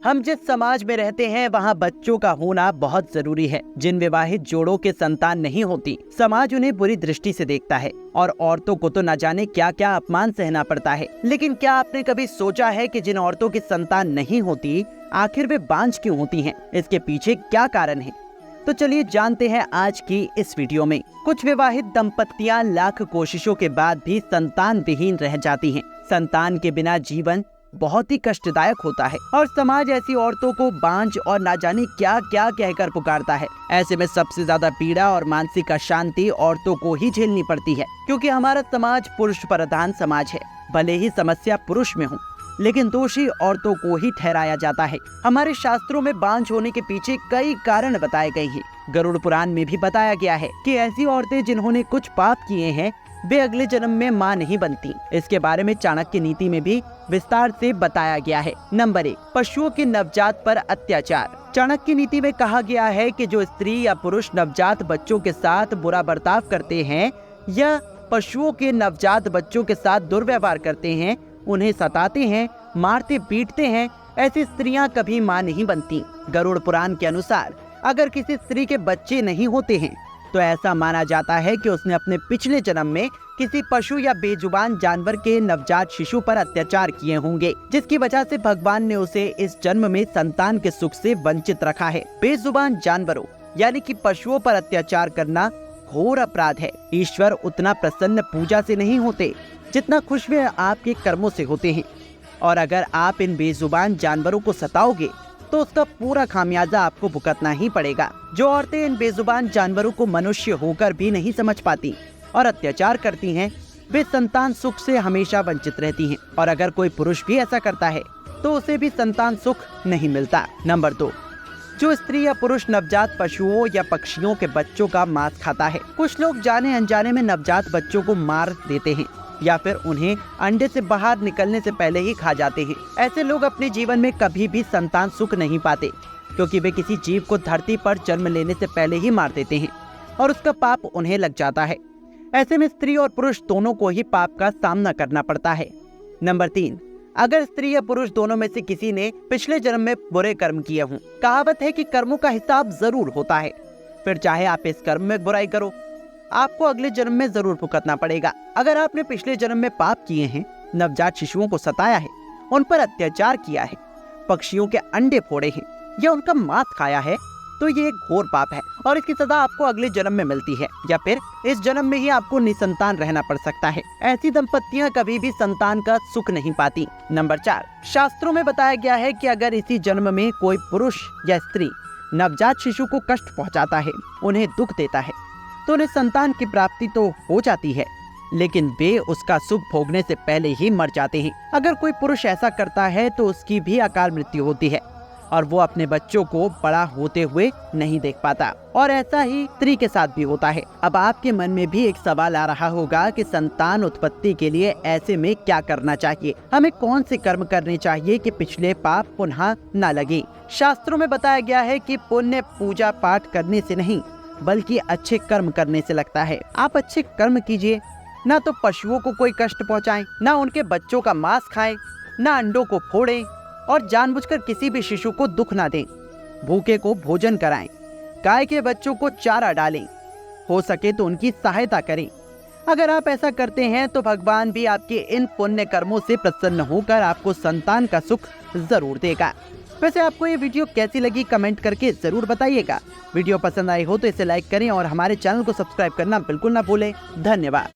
हम जिस समाज में रहते हैं वहाँ बच्चों का होना बहुत जरूरी है। जिन विवाहित जोड़ों के संतान नहीं होती, समाज उन्हें बुरी दृष्टि से देखता है और औरतों को तो न जाने क्या क्या अपमान सहना पड़ता है। लेकिन क्या आपने कभी सोचा है कि जिन औरतों की संतान नहीं होती, आखिर वे बांझ क्यों होती हैं? इसके पीछे क्या कारण है? तो चलिए जानते हैं आज की इस वीडियो में। कुछ विवाहित दंपतियां लाख कोशिशों के बाद भी संतान विहीन रह जाती हैं। संतान के बिना जीवन बहुत ही कष्टदायक होता है और समाज ऐसी औरतों को बांझ और ना जाने क्या क्या कहकर पुकारता है। ऐसे में सबसे ज्यादा पीड़ा और मानसिक अशांति औरतों को ही झेलनी पड़ती है, क्योंकि हमारा समाज पुरुष प्रधान समाज है। भले ही समस्या पुरुष में हो, लेकिन दोषी औरतों को ही ठहराया जाता है। हमारे शास्त्रों में बांझ होने के पीछे कई कारण बताए गए हैं। गरुड़ पुराण में भी बताया गया है कि ऐसी औरतें जिन्होंने कुछ पाप किए हैं वे अगले जन्म में मां नहीं बनती। इसके बारे में चाणक्य नीति में भी विस्तार से बताया गया है। नंबर 1, पशुओं के नवजात पर अत्याचार। चाणक्य नीति में कहा गया है कि जो स्त्री या पुरुष नवजात बच्चों के साथ बुरा बर्ताव करते हैं या पशुओं के नवजात बच्चों के साथ दुर्व्यवहार करते हैं, उन्हें सताते हैं, मारते पीटते हैं, ऐसी स्त्रियां कभी मां नहीं बनती। गरुड़ पुराण के अनुसार अगर किसी स्त्री के बच्चे नहीं होते हैं तो ऐसा माना जाता है कि उसने अपने पिछले जन्म में किसी पशु या बेजुबान जानवर के नवजात शिशु पर अत्याचार किए होंगे, जिसकी वजह से भगवान ने उसे इस जन्म में संतान के सुख से वंचित रखा है। बेजुबान जानवरों यानी कि पशुओं पर अत्याचार करना घोर अपराध है। ईश्वर उतना प्रसन्न पूजा से नहीं होते जितना खुश वे आपके कर्मों से होते हैं, और अगर आप इन बेजुबान जानवरों को सताओगे तो उसका पूरा खामियाजा आपको भुगतना ही पड़ेगा। जो औरतें इन बेजुबान जानवरों को मनुष्य होकर भी नहीं समझ पाती और अत्याचार करती हैं, वे संतान सुख से हमेशा वंचित रहती हैं, और अगर कोई पुरुष भी ऐसा करता है तो उसे भी संतान सुख नहीं मिलता। नंबर 2, जो स्त्री या पुरुष नवजात पशुओं या पक्षियों के बच्चों का मांस खाता है। कुछ लोग जाने अनजाने में नवजात बच्चों को मार देते हैं या फिर उन्हें अंडे से बाहर निकलने से पहले ही खा जाते हैं। ऐसे लोग अपने जीवन में कभी भी संतान सुख नहीं पाते, क्योंकि वे किसी जीव को धरती पर जन्म लेने से पहले ही मार देते हैं और उसका पाप उन्हें लग जाता है। ऐसे में स्त्री और पुरुष दोनों को ही पाप का सामना करना पड़ता है। नंबर 3, अगर स्त्री या पुरुष दोनों में से किसी ने पिछले जन्म में बुरे कर्म किए हों। कहावत है कि कर्मों का हिसाब जरूर होता है, फिर चाहे आप इस कर्म में बुराई करो, आपको अगले जन्म में जरूर भुगतना पड़ेगा। अगर आपने पिछले जन्म में पाप किए हैं, नवजात शिशुओं को सताया है, उन पर अत्याचार किया है, पक्षियों के अंडे फोड़े हैं या उनका मांस खाया है, तो ये एक घोर पाप है और इसकी सजा आपको अगले जन्म में मिलती है, या फिर इस जन्म में ही आपको निसंतान रहना पड़ सकता है। ऐसी दंपतियां कभी भी संतान का सुख नहीं पाती। नंबर 4, शास्त्रों में बताया गया है कि अगर इसी जन्म में कोई पुरुष या स्त्री नवजात शिशु को कष्ट पहुँचाता है, उन्हें दुख देता है, तो उन्हें संतान की प्राप्ति तो हो जाती है, लेकिन वे उसका सुख भोगने से पहले ही मर जाते हैं। अगर कोई पुरुष ऐसा करता है तो उसकी भी अकाल मृत्यु होती है और वो अपने बच्चों को बड़ा होते हुए नहीं देख पाता, और ऐसा ही स्त्री के साथ भी होता है। अब आपके मन में भी एक सवाल आ रहा होगा कि संतान उत्पत्ति के लिए ऐसे में क्या करना चाहिए, हमें कौन से कर्म करने चाहिए कि पिछले पाप पुनः न लगे। शास्त्रों में बताया गया है कि पुण्य पूजा पाठ करने से नहीं बल्कि अच्छे कर्म करने से लगता है। आप अच्छे कर्म कीजिए, ना तो पशुओं को कोई कष्ट पहुंचाएं, ना उनके बच्चों का मांस खाएं, ना अंडों को फोड़ें और जानबूझकर किसी भी शिशु को दुख ना दें। भूखे को भोजन कराएं, गाय के बच्चों को चारा डालें, हो सके तो उनकी सहायता करें। अगर आप ऐसा करते हैं तो भगवान भी आपके इन पुण्य कर्मों से प्रसन्न होकर आपको संतान का सुख जरूर देगा। वैसे आपको ये वीडियो कैसी लगी कमेंट करके जरूर बताइएगा। वीडियो पसंद आई हो तो इसे लाइक करें और हमारे चैनल को सब्सक्राइब करना बिल्कुल ना भूलें। धन्यवाद।